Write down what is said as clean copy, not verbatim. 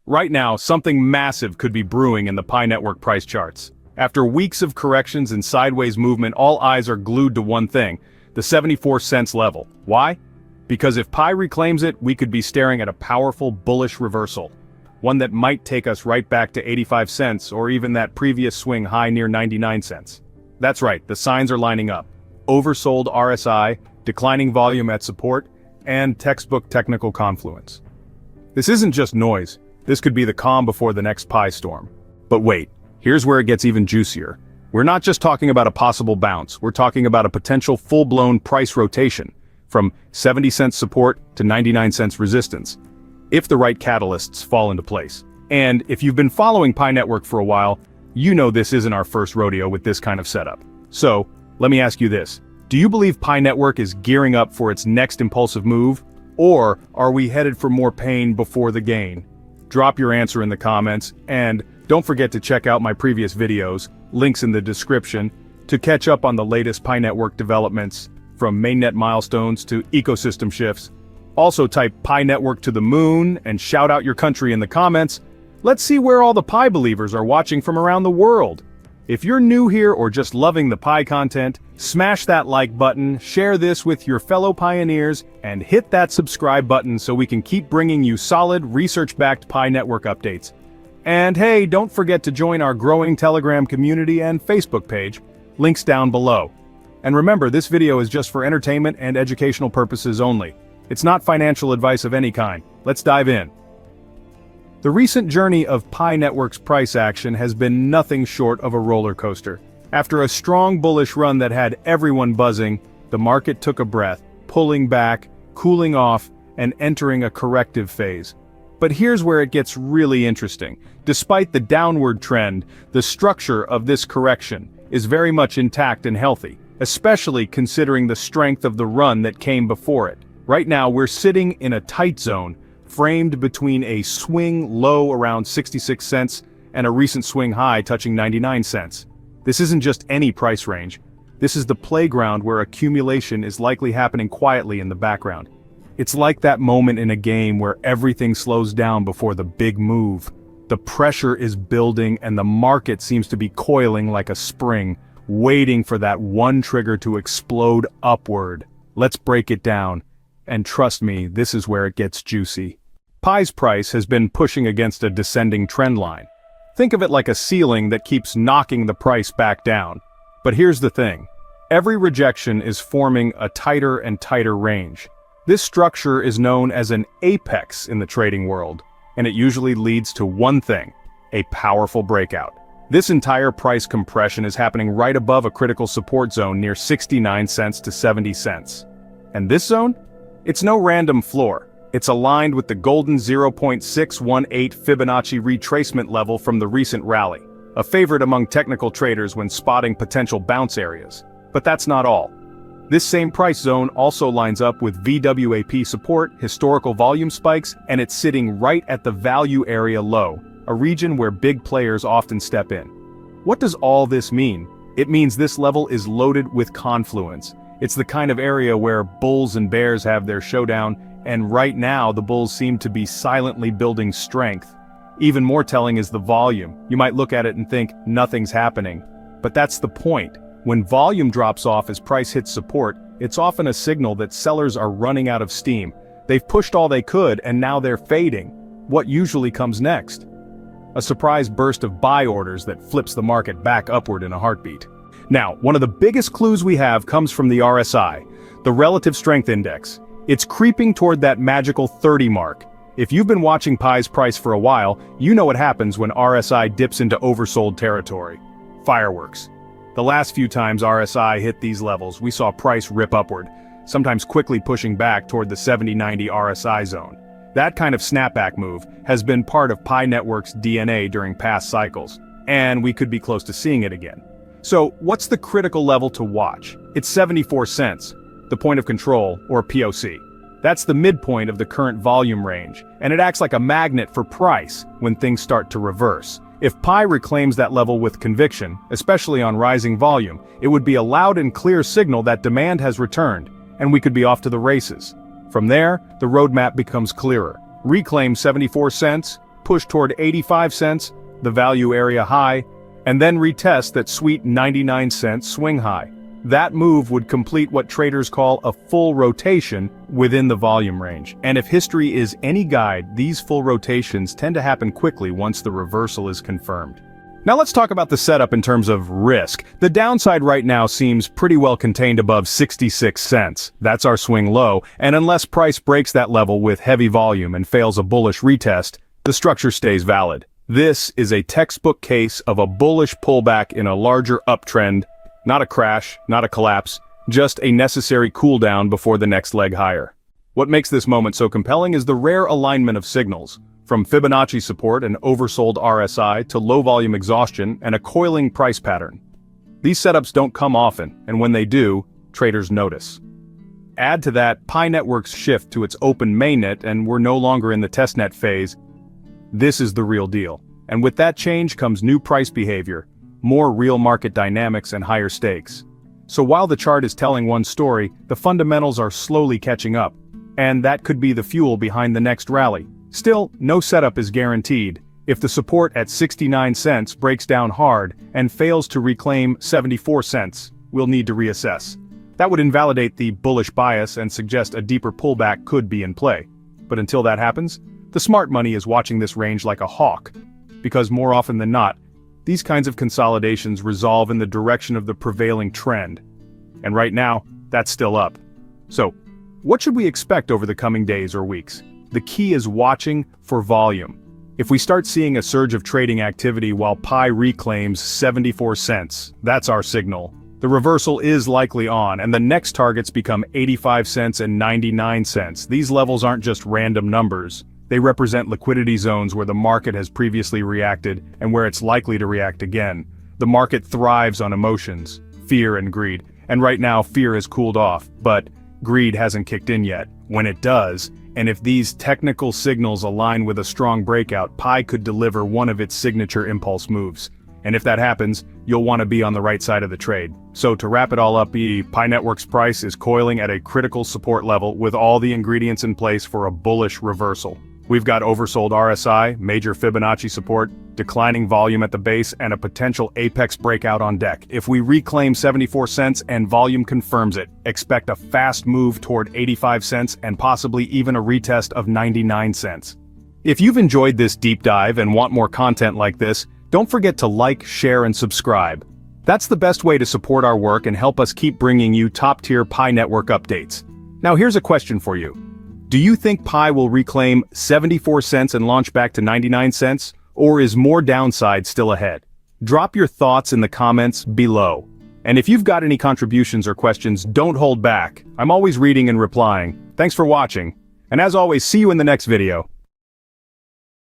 Right now, something massive could be brewing in the Pi Network price charts. After weeks of corrections and sideways movement, all eyes are glued to one thing, the 74 cents level. Why? Because if Pi reclaims it, we could be staring at a powerful bullish reversal. One that might take us right back to 85 cents or even that previous swing high near 99 cents. That's right, the signs are lining up. Oversold RSI, declining volume at support, and textbook technical confluence. This isn't just noise. This could be the calm before the next Pi storm. But wait, here's where it gets even juicier. We're not just talking about a possible bounce, we're talking about a potential full-blown price rotation, from 70 cents support to 99 cents resistance, if the right catalysts fall into place. And if you've been following Pi Network for a while, you know this isn't our first rodeo with this kind of setup. So, let me ask you this. Do you believe Pi Network is gearing up for its next impulsive move? Or are we headed for more pain before the gain? Drop your answer in the comments, and don't forget to check out my previous videos, links in the description, to catch up on the latest Pi Network developments, from mainnet milestones to ecosystem shifts. Also type Pi Network to the moon and shout out your country in the comments. Let's see where all the Pi believers are watching from around the world. If you're new here or just loving the Pi content, smash that like button, share this with your fellow pioneers, and hit that subscribe button so we can keep bringing you solid, research-backed Pi Network updates. And hey, don't forget to join our growing Telegram community and Facebook page, links down below. And remember, this video is just for entertainment and educational purposes only. It's not financial advice of any kind. Let's dive in. The recent journey of Pi Network's price action has been nothing short of a roller coaster. After a strong bullish run that had everyone buzzing, the market took a breath, pulling back, cooling off, and entering a corrective phase. But here's where it gets really interesting. Despite the downward trend, the structure of this correction is very much intact and healthy, especially considering the strength of the run that came before it. Right now, we're sitting in a tight zone, framed between a swing low around 66 cents and a recent swing high touching 99 cents. This isn't just any price range. This is the playground where accumulation is likely happening quietly in the background. It's like that moment in a game where everything slows down before the big move. The pressure is building and the market seems to be coiling like a spring, waiting for that one trigger to explode upward. Let's break it down. And trust me, this is where it gets juicy. Pi's price has been pushing against a descending trend line. Think of it like a ceiling that keeps knocking the price back down. But here's the thing. Every rejection is forming a tighter and tighter range. This structure is known as an apex in the trading world, and it usually leads to one thing, a powerful breakout. This entire price compression is happening right above a critical support zone near 69 cents to 70 cents. And this zone? It's no random floor. It's aligned with the golden 0.618 Fibonacci retracement level from the recent rally, a favorite among technical traders when spotting potential bounce areas. But that's not all. This same price zone also lines up with VWAP support, historical volume spikes, and it's sitting right at the value area low, a region where big players often step in. What does all this mean? It means this level is loaded with confluence. It's the kind of area where bulls and bears have their showdown, and right now the bulls seem to be silently building strength. Even more telling is the volume. You might look at it and think nothing's happening. But that's the point. When volume drops off as price hits support, it's often a signal that sellers are running out of steam. They've pushed all they could and now they're fading. What usually comes next? A surprise burst of buy orders that flips the market back upward in a heartbeat. Now, one of the biggest clues we have comes from the RSI, the Relative Strength Index. It's creeping toward that magical 30 mark. If you've been watching Pi's price for a while, you know what happens when RSI dips into oversold territory. Fireworks. The last few times RSI hit these levels, we saw price rip upward, sometimes quickly pushing back toward the 70-90 RSI zone. That kind of snapback move has been part of Pi Network's DNA during past cycles, and we could be close to seeing it again. So, what's the critical level to watch? It's 74 cents, the point of control, or POC. That's the midpoint of the current volume range, and it acts like a magnet for price when things start to reverse. If Pi reclaims that level with conviction, especially on rising volume, it would be a loud and clear signal that demand has returned, and we could be off to the races. From there, the roadmap becomes clearer. Reclaim 74 cents, push toward 85 cents, the value area high, and then retest that sweet 99-cent swing high. That move would complete what traders call a full rotation within the volume range. And if history is any guide, these full rotations tend to happen quickly once the reversal is confirmed. Now let's talk about the setup in terms of risk. The downside right now seems pretty well contained above 66 cents. That's our swing low, and unless price breaks that level with heavy volume and fails a bullish retest, the structure stays valid. This is a textbook case of a bullish pullback in a larger uptrend. Not a crash, not a collapse, just a necessary cool down before the next leg higher. What makes this moment so compelling is the rare alignment of signals, from Fibonacci support and oversold RSI to low volume exhaustion and a coiling price pattern. These setups don't come often, and when they do, traders notice. Add to that Pi Network's shift to its open mainnet, and we're no longer in the testnet phase. This is the real deal. And with that change comes new price behavior, more real market dynamics and higher stakes. So while the chart is telling one story, the fundamentals are slowly catching up, and that could be the fuel behind the next rally. Still, no setup is guaranteed. If the support at 69 cents breaks down hard and fails to reclaim 74 cents, we'll need to reassess. That would invalidate the bullish bias and suggest a deeper pullback could be in play. But until that happens, the smart money is watching this range like a hawk, because more often than not, these kinds of consolidations resolve in the direction of the prevailing trend. And right now, that's still up. So, what should we expect over the coming days or weeks? The key is watching for volume. If we start seeing a surge of trading activity while Pi reclaims 74 cents, that's our signal. The reversal is likely on, and the next targets become 85 cents and 99 cents. These levels aren't just random numbers. They represent liquidity zones where the market has previously reacted and where it's likely to react again. The market thrives on emotions, fear and greed, and right now fear has cooled off, but greed hasn't kicked in yet. When it does, and if these technical signals align with a strong breakout, Pi could deliver one of its signature impulse moves. And if that happens, you'll want to be on the right side of the trade. So to wrap it all up, Pi Network's price is coiling at a critical support level with all the ingredients in place for a bullish reversal. We've got oversold RSI, major Fibonacci support, declining volume at the base, and a potential apex breakout on deck. If we reclaim 74 cents and volume confirms it, expect a fast move toward 85 cents and possibly even a retest of 99 cents. If you've enjoyed this deep dive and want more content like this, don't forget to like, share, and subscribe. That's the best way to support our work and help us keep bringing you top-tier Pi Network updates. Now here's a question for you. Do you think Pi will reclaim 74 cents and launch back to 99 cents, or is more downside still ahead? Drop your thoughts in the comments below. And if you've got any contributions or questions, don't hold back. I'm always reading and replying. Thanks for watching. And as always, see you in the next video.